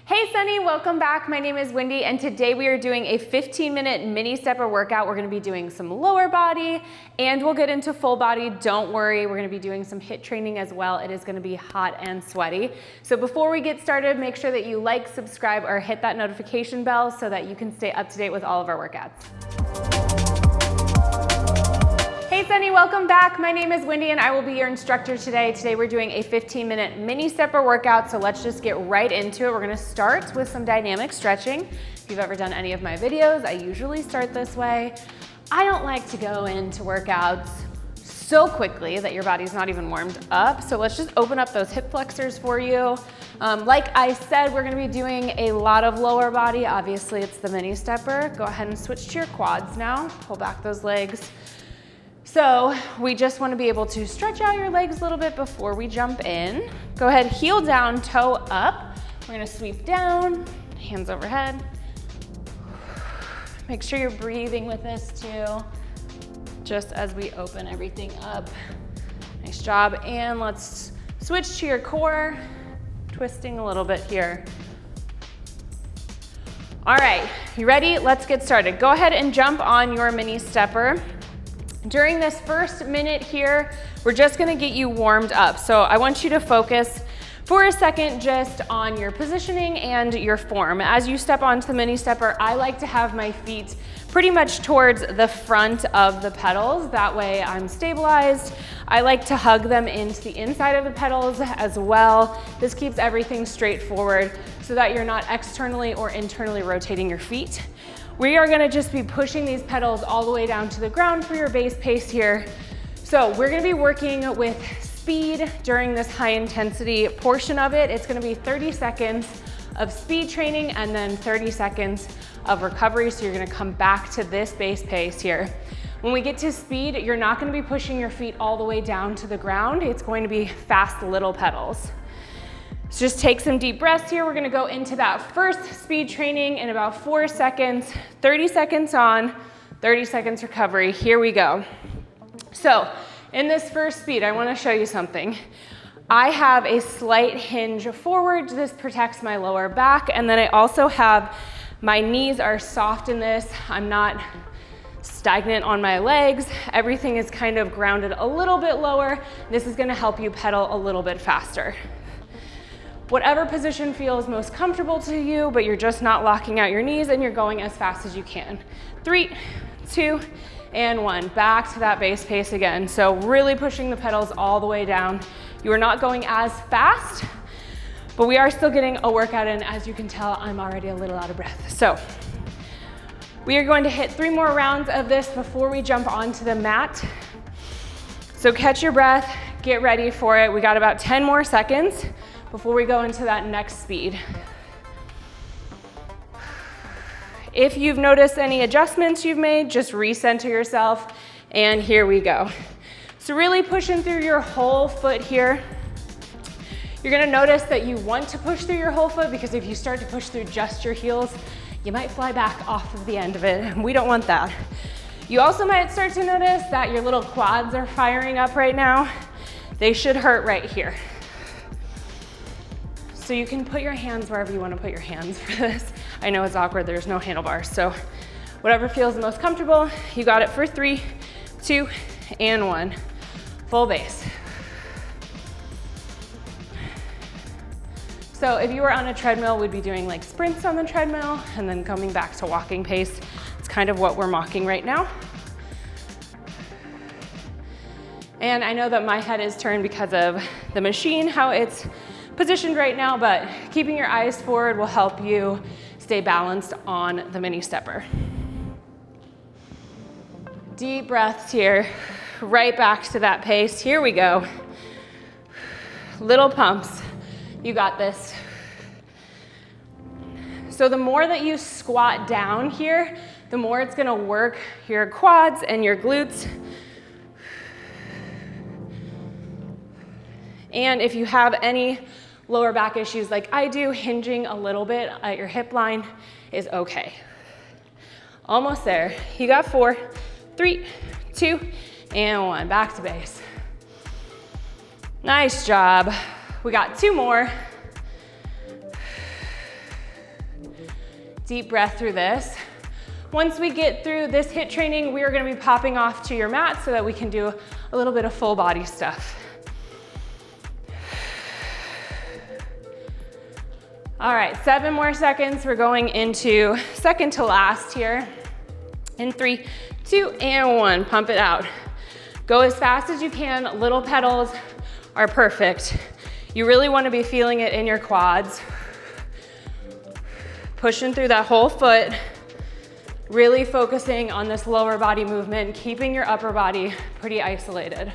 Hey Sunny, welcome back. My name is Wendy and today we are doing a 15-minute mini stepper workout. We're gonna be doing some lower body and we'll get into full body. Don't worry, we're gonna be doing some HIIT training as well. It is gonna be hot and sweaty. So before we get started, make sure that you like, subscribe, or hit that notification bell so that you can stay up to date with all of our workouts. Hey Sunny, welcome back. My name is Wendy and I will be your instructor today. Today we're doing a 15-minute mini stepper workout, so let's just get right into it. We're gonna start with some dynamic stretching. If you've ever done any of my videos, I usually start this way. I don't like to go into workouts so quickly that your body's not even warmed up, so let's just open up those hip flexors for you. Like I said, we're gonna be doing a lot of lower body. Obviously, it's the mini stepper. Go ahead and switch to your quads now. Pull back those legs. So we just want to be able to stretch out your legs a little bit before we jump in. Go ahead, heel down, toe up. We're going to sweep down, hands overhead. Make sure you're breathing with this too, just as we open everything up. Nice job. And let's switch to your core, twisting a little bit here. All right, you ready? Let's get started. Go ahead and jump on your mini stepper. During this first minute here, we're just gonna get you warmed up. So I want you to focus for a second just on your positioning and your form. As you step onto the mini stepper, I like to have my feet pretty much towards the front of the pedals. That way I'm stabilized. I like to hug them into the inside of the pedals as well. This keeps everything straightforward so that you're not externally or internally rotating your feet. We are gonna just be pushing these pedals all the way down to the ground for your base pace here. So we're gonna be working with speed during this high intensity portion of it. It's gonna be 30 seconds of speed training and then 30 seconds of recovery. So you're gonna come back to this base pace here. When we get to speed, you're not gonna be pushing your feet all the way down to the ground. It's going to be fast little pedals. So just take some deep breaths here. We're gonna go into that first speed training in about 4 seconds, 30 seconds on, 30 seconds recovery. Here we go. So in this first speed, I wanna show you something. I have a slight hinge forward. This protects my lower back. And then I also have, my knees are soft in this. I'm not stagnant on my legs. Everything is kind of grounded a little bit lower. This is gonna help you pedal a little bit faster. Whatever position feels most comfortable to you, but you're just not locking out your knees and you're going as fast as you can. 3, 2, and 1. Back to that base pace again. So really pushing the pedals all the way down. You are not going as fast, but we are still getting a workout in. As you can tell, I'm already a little out of breath. So we are going to hit 3 more rounds of this before we jump onto the mat. So catch your breath, get ready for it. We got about 10 more seconds before we go into that next speed. If you've noticed any adjustments you've made, just recenter yourself, and here we go. So really pushing through your whole foot here. You're gonna notice that you want to push through your whole foot because if you start to push through just your heels, you might fly back off of the end of it. We don't want that. You also might start to notice that your little quads are firing up right now. They should hurt right here. So you can put your hands wherever you want to put your hands for this. I know it's awkward, there's no handlebars. So whatever feels the most comfortable, you got it for 3, 2, and 1. Full base. So if you were on a treadmill, we'd be doing like sprints on the treadmill and then coming back to walking pace. It's kind of what we're mocking right now. And I know that my head is turned because of the machine, how it's positioned right now, but keeping your eyes forward will help you stay balanced on the mini stepper. Deep breaths here, right back to that pace. Here we go. Little pumps, you got this. So the more that you squat down here, the more it's gonna work your quads and your glutes. And if you have any lower back issues like I do, hinging a little bit at your hip line is okay. Almost there. You got 4, 3, 2, and 1. Back to base. Nice job. We got 2 more. Deep breath through this. Once we get through this HIIT training, we are gonna be popping off to your mat so that we can do a little bit of full body stuff. All right, 7 more seconds. We're going into second to last here. In 3, 2, and 1, pump it out. Go as fast as you can. Little pedals are perfect. You really wanna be feeling it in your quads. Pushing through that whole foot. Really focusing on this lower body movement, keeping your upper body pretty isolated.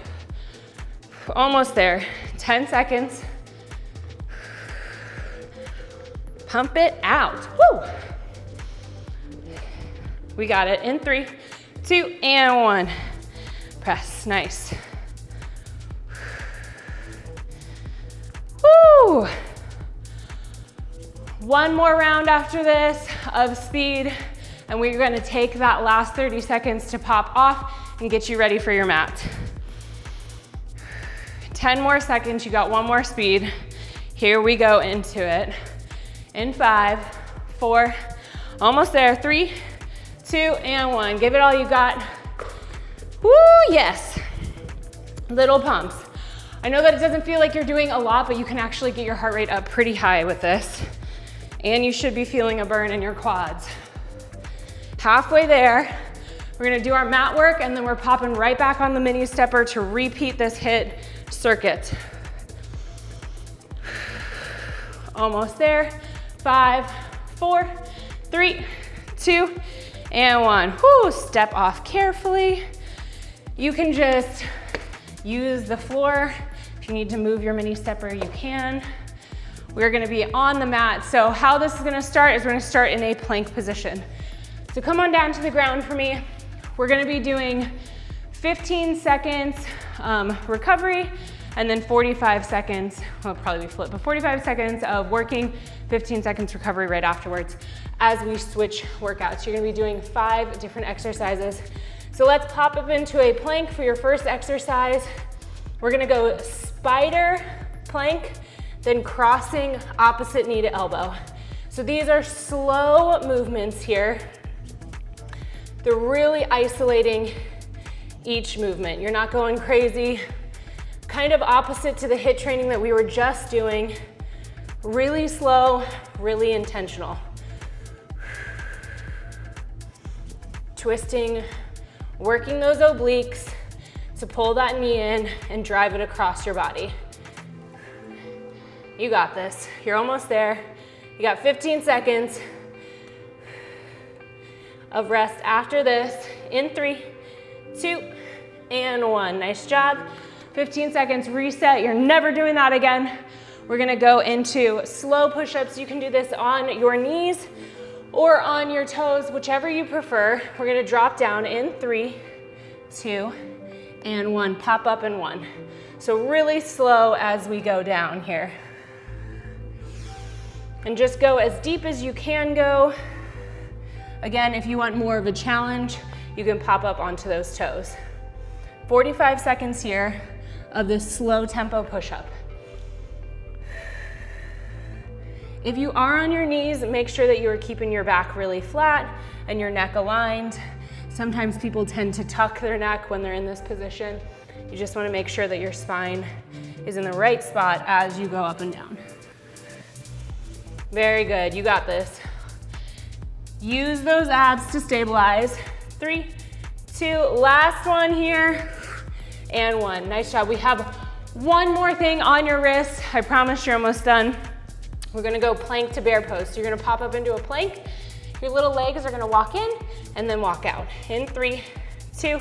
Almost there, 10 seconds. Pump it out, woo! We got it in 3, 2, and 1. Press, nice. Woo! One more round after this of speed, and we're gonna take that last 30 seconds to pop off and get you ready for your mat. 10 more seconds, you got one more speed. Here we go into it. In 5, 4, almost there, 3, 2, and 1. Give it all you got. Woo, yes. Little pumps. I know that it doesn't feel like you're doing a lot, but you can actually get your heart rate up pretty high with this. And you should be feeling a burn in your quads. Halfway there, we're gonna do our mat work, and then we're popping right back on the mini stepper to repeat this HIIT circuit. Almost there. 5, 4, 3, 2, and 1. Whoo, step off carefully. You can just use the floor. If you need to move your mini stepper, you can. We're gonna be on the mat. So how this is gonna start is we're gonna start in a plank position. So come on down to the ground for me. We're gonna be doing 15 seconds recovery, and then 45 seconds, well, it'll probably be flipped, but 45 seconds of working, 15 seconds recovery right afterwards as we switch workouts. You're gonna be doing 5 different exercises. So let's pop up into a plank for your first exercise. We're gonna go spider plank, then crossing opposite knee to elbow. So these are slow movements here. They're really isolating each movement. You're not going crazy. Kind of opposite to the HIIT training that we were just doing. Really slow, really intentional. Twisting, working those obliques to pull that knee in and drive it across your body. You got this. You're almost there. You got 15 seconds of rest after this. In 3, 2, and 1. Nice job. 15 seconds, reset. You're never doing that again. We're gonna go into slow push-ups. You can do this on your knees or on your toes, whichever you prefer. We're gonna drop down in 3, 2, and 1. Pop up in 1. So really slow as we go down here. And just go as deep as you can go. Again, if you want more of a challenge, you can pop up onto those toes. 45 seconds here of this slow tempo push-up. If you are on your knees, make sure that you are keeping your back really flat and your neck aligned. Sometimes people tend to tuck their neck when they're in this position. You just want to make sure that your spine is in the right spot as you go up and down. Very good, you got this. Use those abs to stabilize. 3, 2, last one here, and 1. Nice job. We have one more thing on your wrist. I promise you're almost done. We're gonna go plank to bear pose. So you're gonna pop up into a plank. Your little legs are gonna walk in and then walk out. In 3, 2,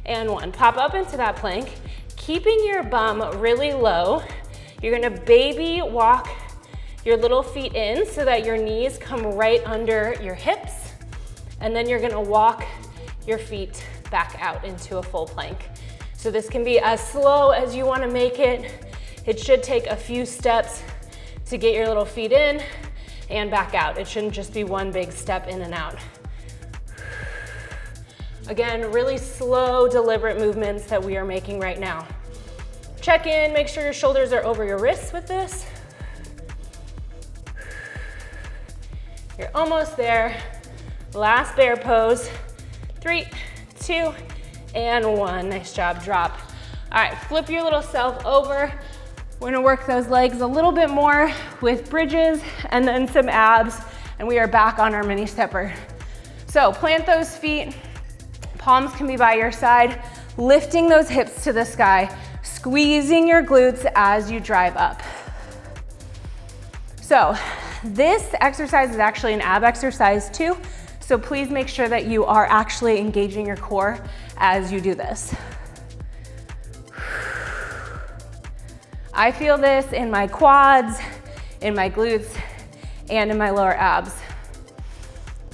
and 1. Pop up into that plank, keeping your bum really low. You're gonna baby walk your little feet in so that your knees come right under your hips. And then you're gonna walk your feet back out into a full plank. So this can be as slow as you wanna make it. It should take a few steps to get your little feet in and back out. It shouldn't just be one big step in and out. Again, really slow, deliberate movements that we are making right now. Check in, make sure your shoulders are over your wrists with this. You're almost there. Last bear pose. 3, 2, and 1. Nice job, drop. All right, flip your little self over. We're gonna work those legs a little bit more with bridges and then some abs, and we are back on our mini stepper. So plant those feet, palms can be by your side, lifting those hips to the sky, squeezing your glutes as you drive up. So this exercise is actually an ab exercise too, so please make sure that you are actually engaging your core as you do this. I feel this in my quads, in my glutes, and in my lower abs.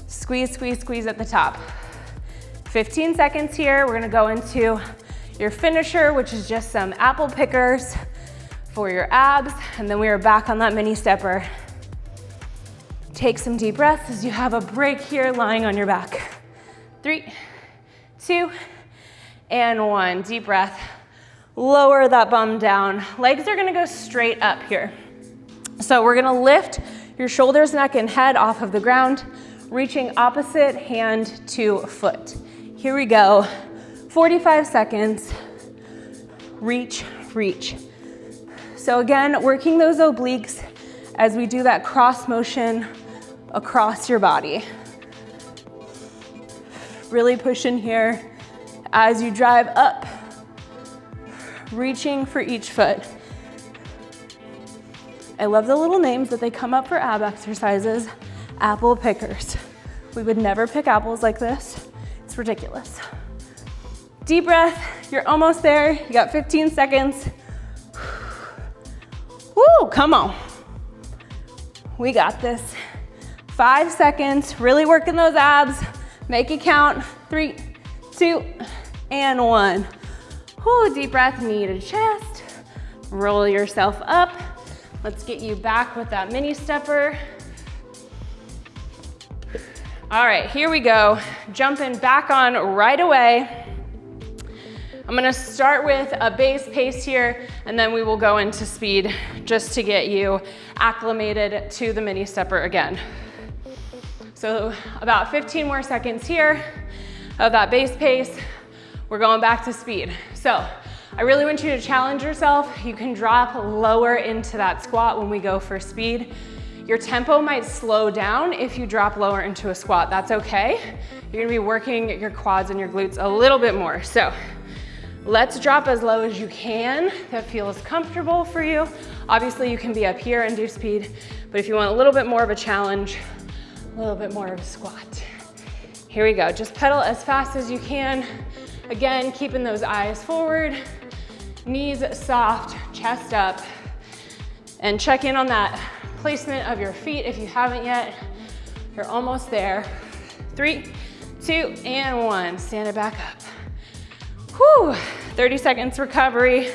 Squeeze, squeeze, squeeze at the top. 15 seconds here. We're gonna go into your finisher, which is just some apple pickers for your abs, and then we are back on that mini stepper. Take some deep breaths as you have a break here lying on your back. 3, 2, and 1. Deep breath. Lower that bum down. Legs are gonna go straight up here. So we're gonna lift your shoulders, neck, and head off of the ground, reaching opposite hand to foot. Here we go. 45 seconds. Reach, reach. So again, working those obliques as we do that cross motion across your body. Really push in here as you drive up, reaching for each foot. I love the little names that they come up for ab exercises. Apple pickers. We would never pick apples like this. It's ridiculous. Deep breath, you're almost there. You got 15 seconds. Woo, come on. We got this. 5 seconds, really working those abs. Make it count. 3, 2, and 1. Woo, deep breath, knee to chest. Roll yourself up. Let's get you back with that mini stepper. All right, here we go. Jumping back on right away. I'm gonna start with a base pace here, and then we will go into speed just to get you acclimated to the mini stepper again. So about 15 more seconds here of that base pace. We're going back to speed. So I really want you to challenge yourself. You can drop lower into that squat when we go for speed. Your tempo might slow down if you drop lower into a squat. That's okay. You're gonna be working your quads and your glutes a little bit more. So let's drop as low as you can that feels comfortable for you. Obviously you can be up here and do speed, but if you want a little bit more of a challenge, a little bit more of a squat. Here we go, just pedal as fast as you can. Again, keeping those eyes forward, knees soft, chest up, and check in on that placement of your feet if you haven't yet. You're almost there. 3, 2, and 1, stand it back up. Whew, 30 seconds recovery.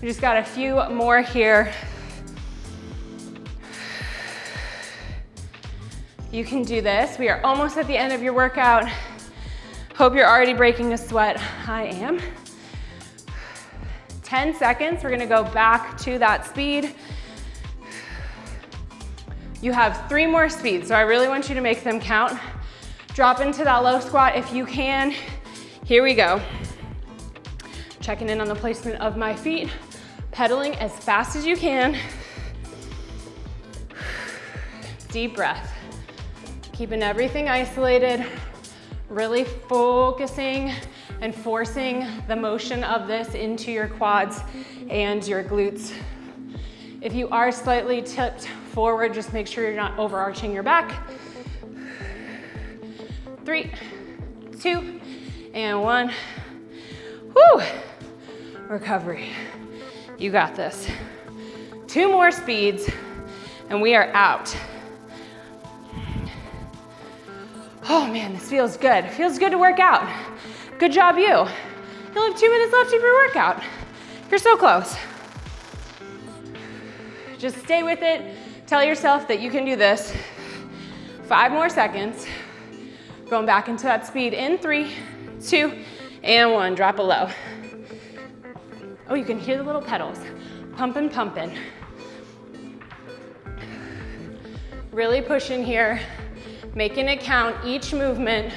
We just got a few more here. You can do this. We are almost at the end of your workout. Hope you're already breaking a sweat. I am. 10 seconds, we're gonna go back to that speed. You have 3 more speeds, so I really want you to make them count. Drop into that low squat if you can. Here we go. Checking in on the placement of my feet, pedaling as fast as you can. Deep breath. Keeping everything isolated, really focusing and forcing the motion of this into your quads and your glutes. If you are slightly tipped forward, just make sure you're not overarching your back. 3, 2, and 1. Whew. Recovery. You got this. 2 more speeds, and we are out. Oh man, this feels good. It feels good to work out. Good job, you. You only have 2 minutes left of your workout. You're so close. Just stay with it. Tell yourself that you can do this. 5 more seconds. Going back into that speed in 3, 2, and 1. Drop it low. Oh, you can hear the little pedals. Pumping, pumping. Really pushing here. Making it count, each movement.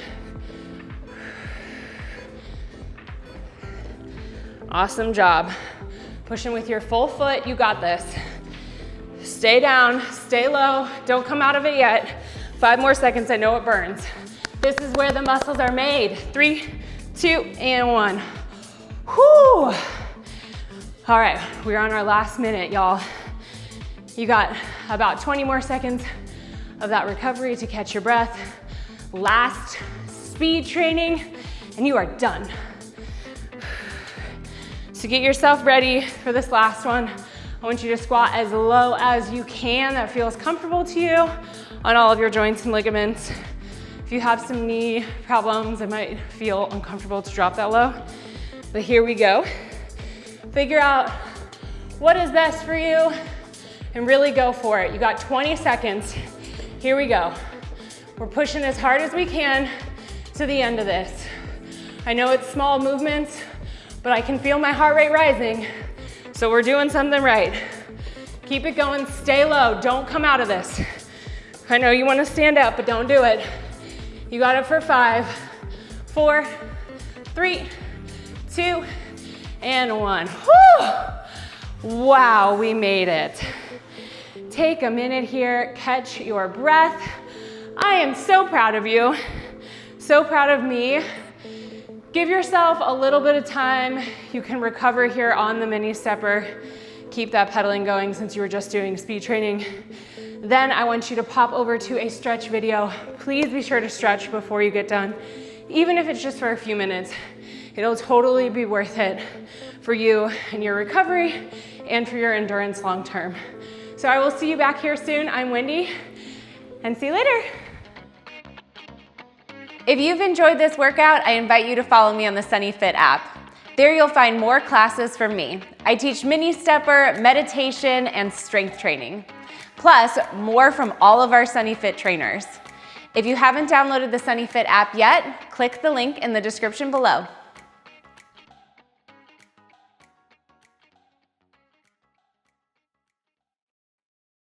Awesome job. Pushing with your full foot, you got this. Stay down, stay low, don't come out of it yet. 5 more seconds, I know it burns. This is where the muscles are made. 3, 2, and 1. Whew. All right, we're on our last minute, y'all. You got about 20 more seconds of that recovery to catch your breath. Last speed training, and you are done. So get yourself ready for this last one. I want you to squat as low as you can that feels comfortable to you on all of your joints and ligaments. If you have some knee problems, it might feel uncomfortable to drop that low, but here we go. Figure out what is best for you and really go for it. You got 20 seconds. Here we go. We're pushing as hard as we can to the end of this. I know it's small movements, but I can feel my heart rate rising, so we're doing something right. Keep it going, stay low, don't come out of this. I know you wanna stand up, but don't do it. You got it for 5, 4, 3, 2, and 1. Whew. Wow, we made it. Take a minute here, catch your breath. I am so proud of you, so proud of me. Give yourself a little bit of time. You can recover here on the mini stepper. Keep that pedaling going since you were just doing speed training. Then I want you to pop over to a stretch video. Please be sure to stretch before you get done. Even if it's just for a few minutes, it'll totally be worth it for you and your recovery and for your endurance long term. So I will see you back here soon. I'm Wendy, and see you later. If you've enjoyed this workout, I invite you to follow me on the Sunny Fit app. There you'll find more classes from me. I teach mini stepper, meditation, and strength training. Plus, more from all of our Sunny Fit trainers. If you haven't downloaded the Sunny Fit app yet, click the link in the description below.